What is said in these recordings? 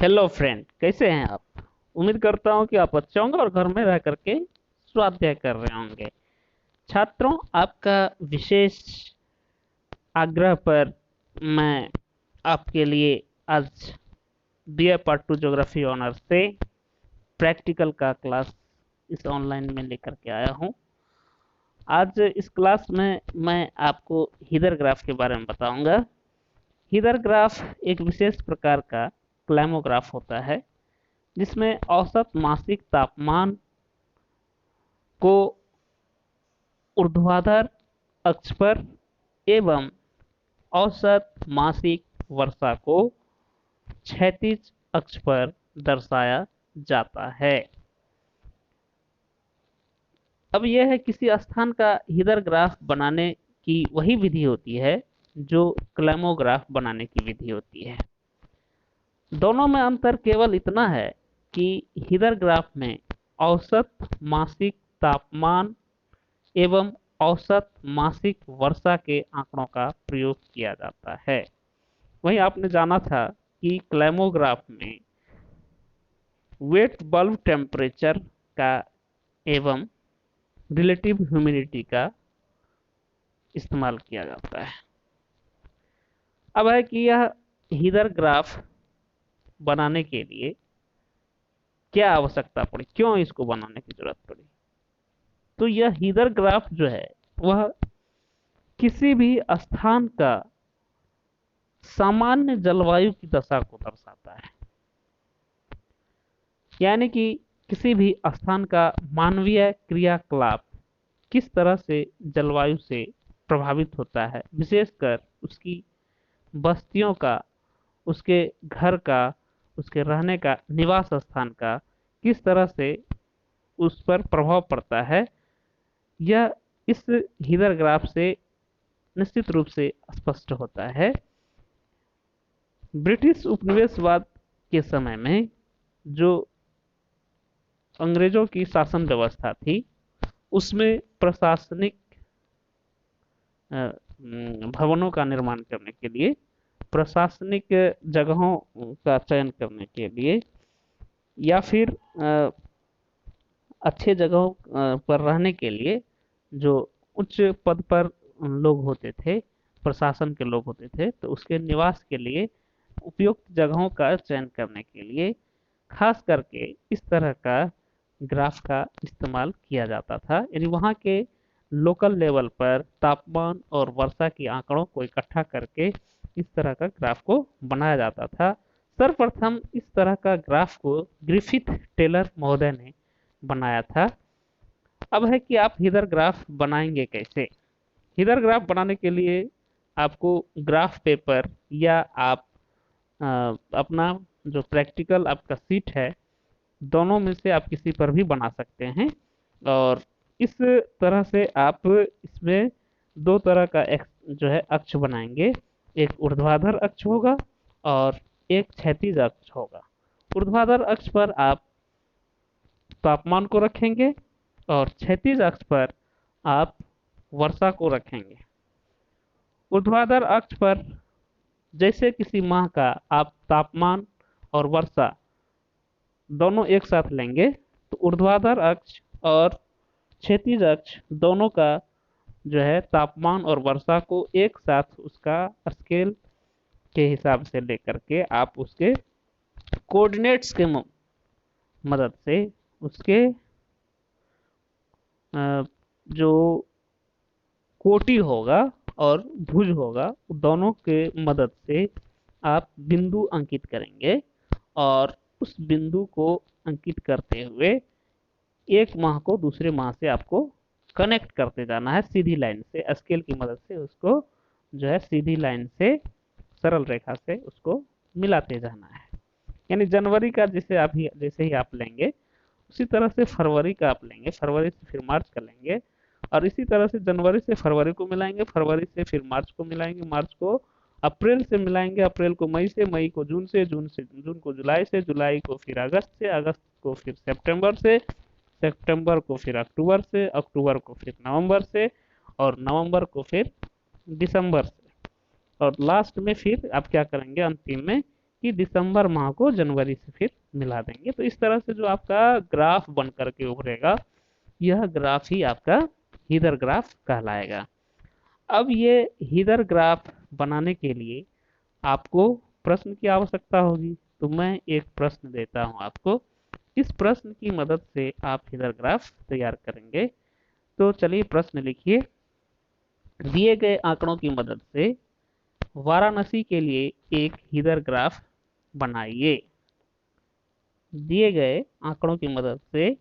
Hello friend, कैसे हैं आप। उम्मीद करता हूं कि आप अच्छे होंगे और घर में रह करके स्वाध्याय कर रहे होंगे। छात्रों, आपका विशेष आग्रह पर मैं आपके लिए आज बीए पार्ट 2 ज्योग्राफी ऑनर्स से प्रैक्टिकल का क्लास इस ऑनलाइन में लेकर के आया हूं। आज इस क्लास में मैं आपको हीदर ग्राफ के बारे में बताऊंगा। हीदर ग्राफ एक विशेष प्रकार का क्लाइमोग्राफ होता है जिसमें औसत मासिक तापमान को ऊर्ध्वाधर अक्ष पर एवं औसत मासिक वर्षा को क्षैतिज अक्ष पर दर्शाया जाता है। अब यह है किसी स्थान का हीदर ग्राफ बनाने की वही विधि होती है जो क्लाइमोग्राफ बनाने की विधि होती है। दोनों में अंतर केवल इतना है कि हीदर ग्राफ में औसत मासिक तापमान एवं औसत मासिक वर्षा के आंकड़ों का प्रयोग किया जाता है। वहीं आपने जाना था कि क्लाइमोग्राफ में वेट बल्ब टेम्परेचर का एवं रिलेटिव ह्यूमिडिटी का इस्तेमाल किया जाता है। अब है कि यह हीदर ग्राफ बनाने के लिए क्या आवश्यकता पड़ी, क्यों इसको बनाने की जरूरत पड़ी। तो यह हीदर ग्राफ जो है वह किसी भी स्थान का सामान्य जलवायु की दशा को दर्शाता है। यानी कि किसी भी स्थान का मानवीय क्रियाकलाप किस तरह से जलवायु से प्रभावित होता है, विशेषकर उसकी बस्तियों का, उसके घर का, उसके रहने का, निवास स्थान का किस तरह से उस पर प्रभाव पड़ता है, यह इस हीदर ग्राफ से निश्चित रूप से स्पष्ट होता है। ब्रिटिश उपनिवेशवाद के समय में जो अंग्रेजों की शासन व्यवस्था थी उसमें प्रशासनिक भवनों का निर्माण करने के लिए, प्रशासनिक जगहों का चयन करने के लिए या फिर अच्छे जगहों पर रहने के लिए जो उच्च पद पर लोग होते थे, प्रशासन के लोग होते थे, तो उसके निवास के लिए उपयुक्त जगहों का चयन करने के लिए खास करके इस तरह का ग्राफ का इस्तेमाल किया जाता था। यानी वहाँ के लोकल लेवल पर तापमान और वर्षा के आंकड़ों को इकट्ठा करके इस तरह का ग्राफ को बनाया जाता था। सर्वप्रथम इस तरह का ग्राफ को ग्रिफिथ टेलर महोदय ने बनाया था। अब है कि आप हीदर ग्राफ बनाएंगे कैसे। हीदर ग्राफ बनाने के लिए आपको ग्राफ पेपर या आप अपना जो प्रैक्टिकल आपका सीट है, दोनों में से आप किसी पर भी बना सकते हैं। और इस तरह से आप इसमें दो तरह का जो है अक्ष बनाएंगे। एक ऊर्ध्वाधर अक्ष होगा और एक क्षैतिज अक्ष होगा। ऊर्ध्वाधर अक्ष पर आप तापमान को रखेंगे और क्षैतिज अक्ष पर आप वर्षा को रखेंगे। ऊर्ध्वाधर अक्ष पर जैसे किसी माह का आप तापमान और वर्षा दोनों एक साथ लेंगे तो ऊर्ध्वाधर अक्ष और क्षैतिज अक्ष दोनों का जो है तापमान और वर्षा को एक साथ उसका स्केल के हिसाब से लेकर के आप उसके कोऑर्डिनेट्स के मदद से उसके जो कोटि होगा और भुज होगा दोनों के मदद से आप बिंदु अंकित करेंगे और उस बिंदु को अंकित करते हुए एक माह को दूसरे माह से आपको कनेक्ट करते जाना है सीधी लाइन से, स्केल की मदद से उसको जो है सीधी लाइन से, सरल रेखा से उसको मिलाते जाना है। यानी जनवरी का जैसे ही आप लेंगे उसी तरह से फरवरी का आप लेंगे, फरवरी से फिर मार्च का लेंगे और इसी तरह से जनवरी से फरवरी को मिलाएंगे, फरवरी से फिर मार्च को मिलाएंगे, मार्च को अप्रैल से मिलाएंगे, अप्रैल को मई से, मई को जून से, जून को जुलाई से, जुलाई को फिर अगस्त से, अगस्त को फिर सितंबर से, सितंबर को फिर अक्टूबर से, अक्टूबर को फिर नवंबर से और नवंबर को फिर दिसंबर से। और लास्ट में फिर आप क्या करेंगे, अंतिम में कि दिसंबर माह को जनवरी से फिर मिला देंगे। तो इस तरह से जो आपका ग्राफ बन करके उभरेगा, यह ग्राफ ही आपका हीदर ग्राफ कहलाएगा। अब ये हीदर ग्राफ बनाने के लिए आपको प्रश्न की आवश्यकता होगी, तो मैं एक प्रश्न देता हूं आपको। इस प्रश्न की मदद से आप हीदर ग्राफ तैयार करेंगे। तो चलिए प्रश्न लिखिए। दिए गए आंकड़ों की मदद से वाराणसी के लिए एक हीदर ग्राफ बनाइए। दिए गए आंकड़ों की मदद से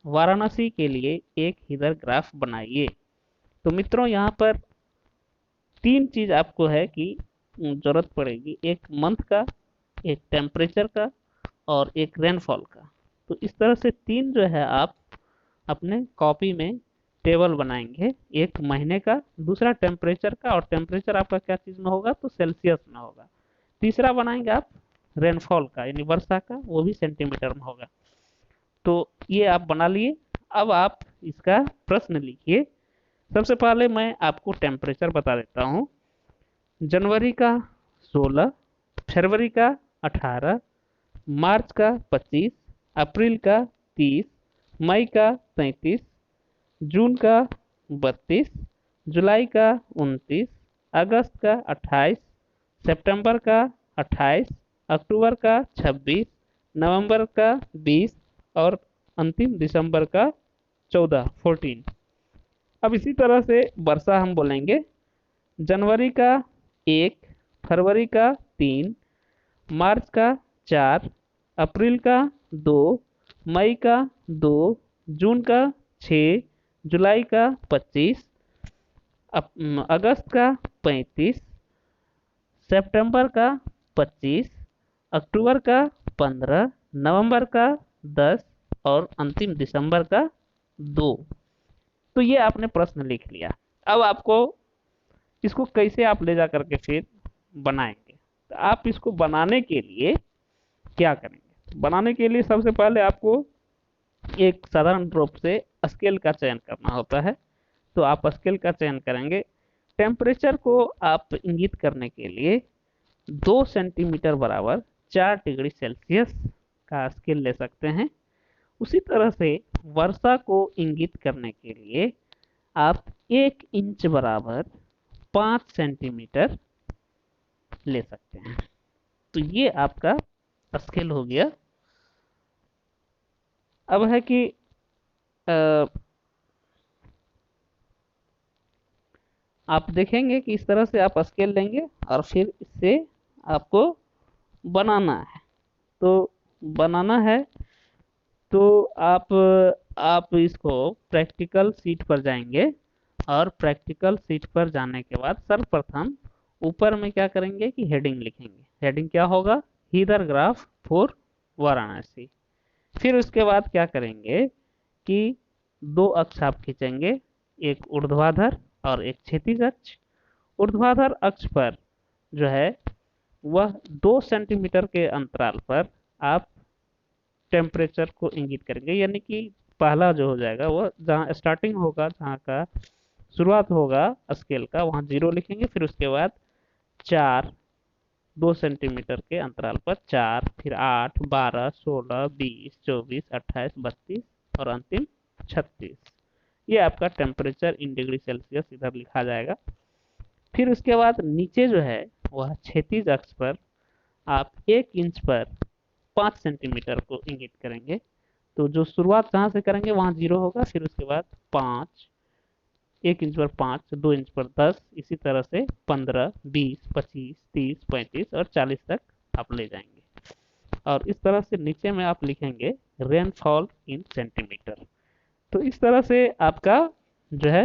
वाराणसी के लिए एक हीदर ग्राफ बनाइए। तो मित्रों, यहाँ पर तीन चीज आपको है कि जरूरत पड़ेगी, एक मंथ का, एक टेम्परेचर का और एक रेनफॉल का। तो इस तरह से तीन जो है आप अपने कॉपी में टेबल बनाएंगे, एक महीने का, दूसरा टेम्परेचर का, और टेम्परेचर आपका क्या चीज में होगा, तो सेल्सियस में होगा। तीसरा बनाएंगे आप रेनफॉल का, यानी वर्षा का, वो भी सेंटीमीटर में होगा। तो ये आप बना लिए। अब आप इसका प्रश्न लिखिए। सबसे पहले मैं आपको टेम्परेचर बता देता हूँ। जनवरी का 16, फरवरी का 18, मार्च का 25, अप्रैल का 30, मई का 33, जून का 32, जुलाई का 29, अगस्त का 28, सितंबर का 28, अक्टूबर का 26, नवंबर का 20 और अंतिम दिसंबर का 14। अब इसी तरह से वर्षा हम बोलेंगे। जनवरी का 1, फरवरी का 3, मार्च का 4, अप्रैल का 2, मई का 2, जून का 6, जुलाई का 25, अगस्त का 35, सितंबर का 25, अक्टूबर का 15, नवंबर का 10 और अंतिम दिसंबर का 2। तो ये आपने प्रश्न लिख लिया। अब आपको इसको कैसे आप ले जा करके फिर बनाएंगे। तो आप इसको बनाने के लिए क्या करेंगे? बनाने के लिए सबसे पहले आपको एक साधारण रूप से स्केल का चयन करना होता है। तो आप स्केल का चयन करेंगे। टेम्परेचर को आप इंगित करने के लिए 2 सेंटीमीटर बराबर 4 डिग्री सेल्सियस का स्केल ले सकते हैं। उसी तरह से वर्षा को इंगित करने के लिए आप 1 इंच बराबर 5 सेंटीमीटर ले सकते हैं। तो ये आपका स्केल हो गया। अब है कि आप देखेंगे कि इस तरह से आप स्केल लेंगे और फिर इससे आपको बनाना है। तो बनाना है तो आप इसको प्रैक्टिकल सीट पर जाएंगे और प्रैक्टिकल सीट पर जाने के बाद सर्वप्रथम ऊपर में क्या करेंगे कि हेडिंग लिखेंगे। हेडिंग क्या होगा? Heather graph for Varanasi. फिर उसके बाद क्या करेंगे कि 2 अक्ष आप खींचेंगे, एक ऊर्ध्वाधर और एक क्षैतिज अक्ष। ऊर्ध्वाधर अक्ष पर जो है वह 2 सेंटीमीटर के अंतराल पर आप टेम्परेचर को इंगित करेंगे, यानी कि पहला जो हो जाएगा वह जहाँ स्टार्टिंग होगा, जहाँ का शुरुआत होगा स्केल का, वहाँ 0 लिखेंगे। फिर उसके बाद 4, 2 सेंटीमीटर के अंतराल पर 4, फिर 8, 12, 16, 20, 24, 28, 32 और अंतिम 36। ये आपका टेम्परेचर इन डिग्री सेल्सियस इधर लिखा जाएगा। फिर उसके बाद नीचे जो है वह क्षैतिज अक्ष पर आप 1 इंच पर 5 सेंटीमीटर को इंगित करेंगे। तो जो शुरुआत जहाँ से करेंगे वहाँ 0 होगा। फिर उसके बाद 5, 1 इंच पर 5, 2 इंच पर 10, इसी तरह से 15, 20, 25, 30, 35 और 40 तक आप ले जाएंगे। और इस तरह से नीचे में आप लिखेंगे रेनफॉल इन सेंटीमीटर। तो इस तरह से आपका जो है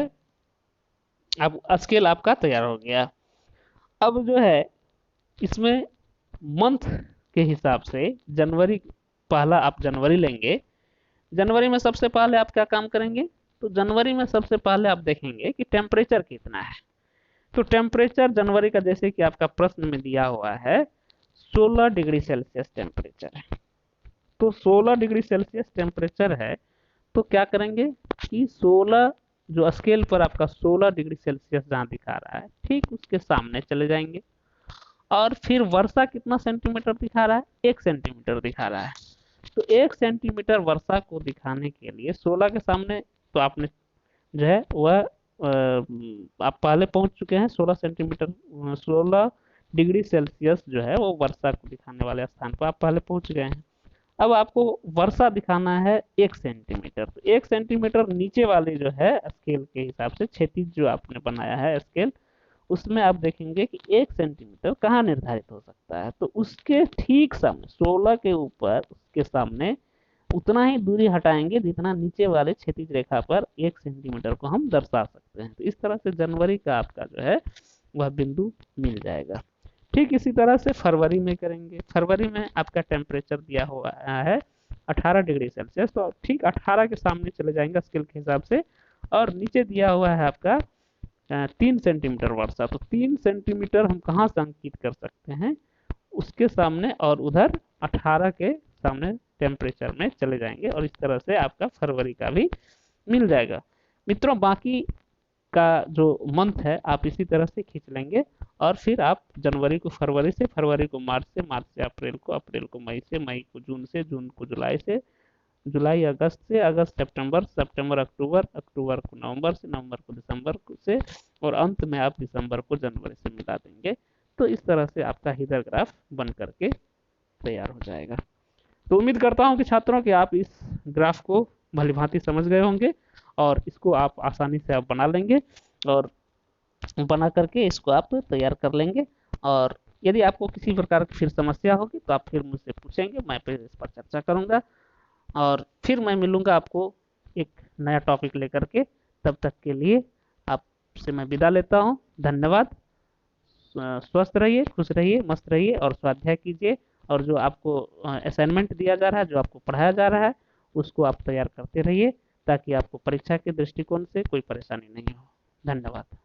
अब स्केल आपका तैयार हो गया। अब जो है इसमें मंथ के हिसाब से जनवरी, पहला आप जनवरी लेंगे। जनवरी में सबसे पहले आप क्या काम करेंगे? तो जनवरी में सबसे पहले आप देखेंगे कि टेम्परेचर कितना है। तो टेम्परेचर जनवरी का जैसे कि आपका प्रश्न में दिया हुआ है 16 डिग्री सेल्सियस टेम्परेचर है। तो 16 डिग्री सेल्सियस टेम्परेचर है तो क्या करेंगे कि 16 जो स्केल पर आपका 16 डिग्री सेल्सियस जहाँ दिखा रहा है ठीक उसके सामने चले जाएंगे और फिर वर्षा कितना सेंटीमीटर दिखा रहा है, 1 सेंटीमीटर दिखा रहा है। तो 1 सेंटीमीटर वर्षा को दिखाने के लिए 16 के सामने तो आपने जो है वह आप पहले पहुंच चुके हैं 16 सेंटीमीटर, 16 डिग्री सेल्सियस जो है वो वर्षा को दिखाने वाले स्थान पर आप पहले पहुंच गए हैं। अब आपको वर्षा दिखाना है 1 सेंटीमीटर, तो 1 सेंटीमीटर नीचे वाले जो है स्केल के हिसाब से क्षैतिज जो आपने बनाया है स्केल, उसमें आप देखेंगे कि 1 सेंटीमीटर कहाँ निर्धारित हो सकता है। तो उसके ठीक सामने 16 के ऊपर उसके सामने उतना ही दूरी हटाएंगे जितना नीचे वाले क्षैतिज रेखा पर 1 सेंटीमीटर को हम दर्शा सकते हैं। तो इस तरह से जनवरी का आपका जो है वह बिंदु मिल जाएगा। ठीक इसी तरह से फरवरी में करेंगे। फरवरी में आपका टेम्परेचर दिया हुआ है 18 डिग्री सेल्सियस, तो ठीक 18 के सामने चले जाएंगे स्केल के हिसाब से, और नीचे दिया हुआ है आपका 3 सेंटीमीटर वर्षा। तो 3 सेंटीमीटर हम कहाँ से अंकित कर सकते हैं, उसके सामने, और उधर 18 के सामने टेम्परेचर में चले जाएंगे, और इस तरह से आपका फरवरी का भी मिल जाएगा। मित्रों बाकी का जो मंथ है आप इसी तरह से खींच लेंगे, और फिर आप जनवरी को फरवरी से, फरवरी को मार्च से, मार्च से अप्रैल को, अप्रैल को मई से, मई को जून से, जून को जुलाई से, जुलाई अगस्त से, अगस्त सितंबर, सितंबर अक्टूबर, अक्टूबर को नवंबर से, नवंबर को दिसंबर से, और अंत में आप दिसंबर को जनवरी से मिला देंगे। तो इस तरह से आपका हीदर ग्राफ बन करके तैयार हो जाएगा। तो उम्मीद करता हूं कि छात्रों कि आप इस ग्राफ को भलीभांति समझ गए होंगे, और इसको आप आसानी से आप बना लेंगे, और बना करके इसको आप तैयार कर लेंगे। और यदि आपको किसी प्रकार की फिर समस्या होगी तो आप फिर मुझसे पूछेंगे, मैं फिर इस पर चर्चा करूंगा, और फिर मैं मिलूंगा आपको एक नया टॉपिक लेकर के। तब तक के लिए आपसे मैं विदा लेता हूँ। धन्यवाद। स्वस्थ रहिए, खुश रहिए, मस्त रहिए, और स्वाध्याय कीजिए, और जो आपको असाइनमेंट दिया जा रहा है, जो आपको पढ़ाया जा रहा है, उसको आप तैयार करते रहिए, ताकि आपको परीक्षा के दृष्टिकोण से कोई परेशानी नहीं हो। धन्यवाद।